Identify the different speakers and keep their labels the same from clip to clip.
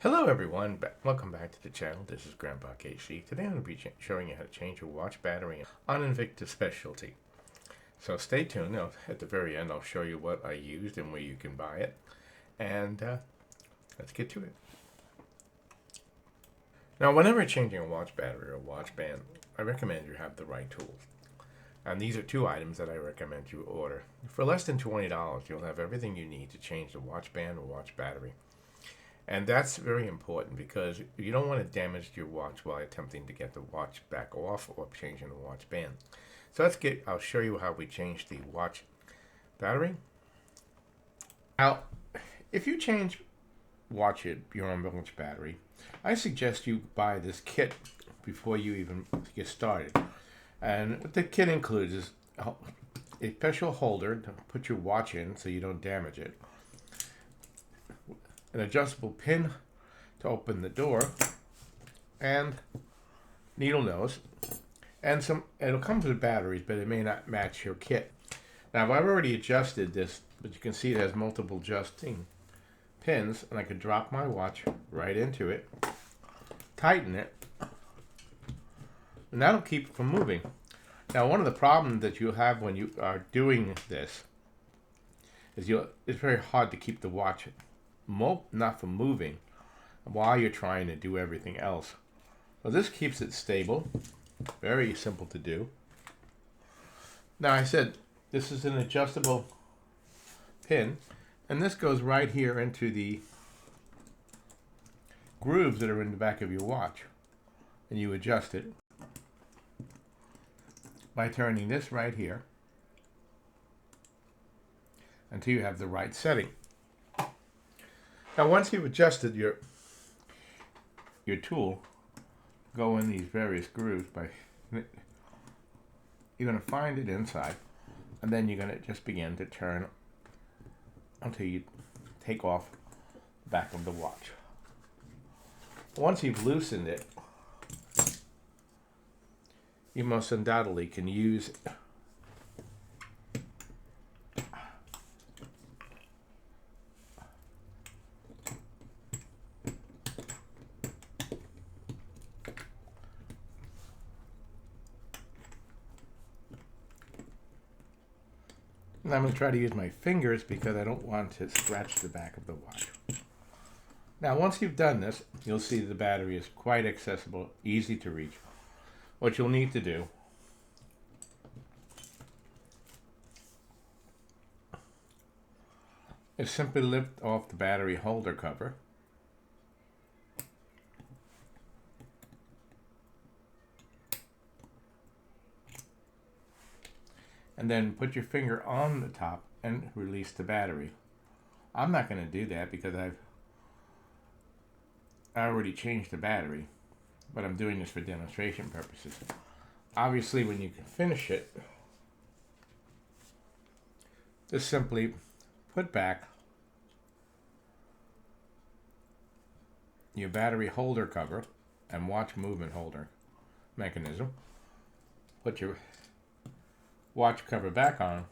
Speaker 1: Hello everyone, welcome back to the channel. This is Grandpa KC. Today I'm going to be showing you how to change your watch battery on Invictus Specialty. So stay tuned. At the very end I'll show you what I used and where you can buy it. And let's get to it. Now whenever changing a watch battery or a watch band, I recommend you have the right tools. And these are two items that I recommend you order. For less than $20 you'll have everything you need to change the watch band or watch battery. And that's very important because you don't want to damage your watch while attempting to get the watch back off or changing the watch band. So I'll show you how we change the watch battery. Now, if you change your own watch battery, I suggest you buy this kit before you even get started. And what the kit includes is a special holder to put your watch in so you don't damage it, an adjustable pin to open the door, and needle nose, and it'll come with batteries, but it may not match your kit. Now I've already adjusted this, but you can see it has multiple adjusting pins, and I could drop my watch right into it, tighten it, and that'll keep it from moving. Now one of the problems that you'll have when you are doing this is it's very hard to keep the watch not from moving while you're trying to do everything else. So this keeps it stable. Very simple to do. Now I said this is an adjustable pin, and this goes right here into the grooves that are in the back of your watch, and you adjust it by turning this right here until you have the right setting. Now once you've adjusted your tool, go in these various grooves you're going to find it inside, and then you're going to just begin to turn until you take off the back of the watch. Once you've loosened it, you most undoubtedly can use and I'm going to try to use my fingers because I don't want to scratch the back of the watch. Now once you've done this, you'll see the battery is quite accessible, easy to reach. What you'll need to do is simply lift off the battery holder cover, and then put your finger on the top and release the battery. I'm not going to do that because I already changed the battery, but I'm doing this for demonstration purposes. Obviously, when you can finish it, just simply put back your battery holder cover and watch movement holder mechanism. Put your watch cover back on,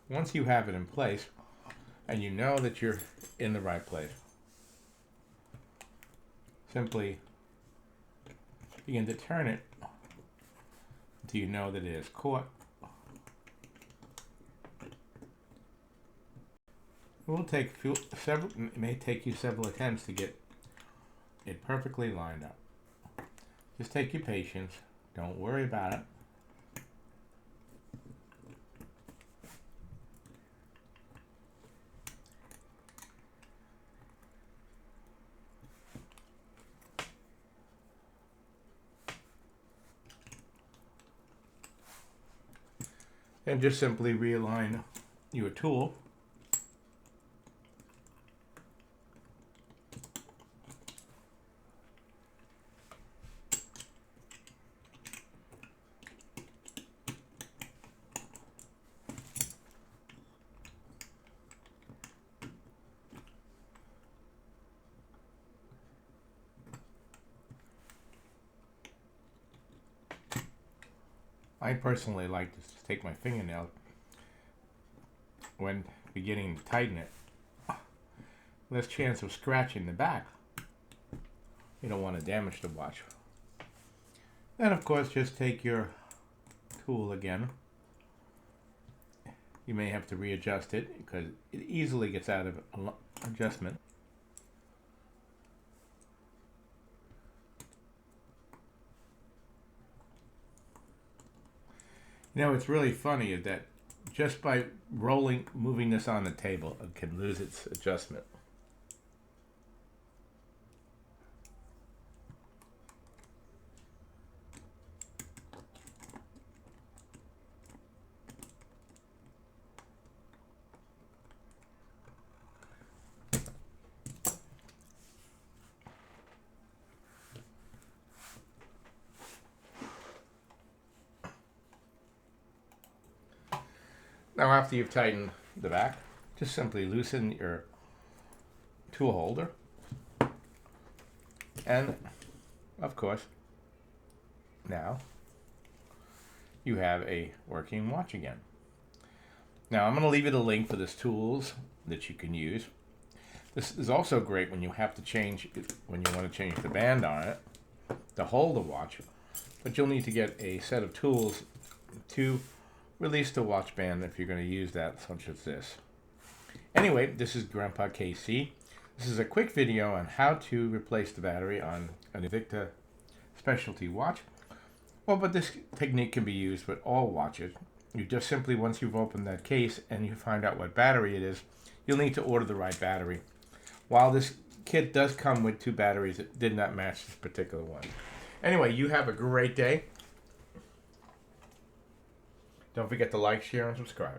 Speaker 1: once you have it in place and you know that you're in the right place, simply begin to turn it until you know that it is caught. It may take you several attempts to get it perfectly lined up. Just take your patience. Don't worry about it. And just simply realign your tool. I personally like to take my fingernail when beginning to tighten it. Less chance of scratching the back. You don't want to damage the watch. Then of course just take your tool again. You may have to readjust it because it easily gets out of adjustment. You know, what's really funny is that just by moving this on the table, it can lose its adjustment. Now after you've tightened the back, just simply loosen your tool holder. And of course, now you have a working watch again. Now I'm going to leave you the link for this tools that you can use. This is also great when you have to change, when you want to change the band on it to hold the watch. But you'll need to get a set of tools to release the watch band if you're going to use that, such as this. Anyway, this is Grandpa KC. This is a quick video on how to replace the battery on an Invicta specialty watch. Well, but this technique can be used with all watches. You just simply, once you've opened that case and you find out what battery it is, you'll need to order the right battery. While this kit does come with 2 batteries, it did not match this particular one. Anyway, you have a great day. Don't forget to like, share, and subscribe.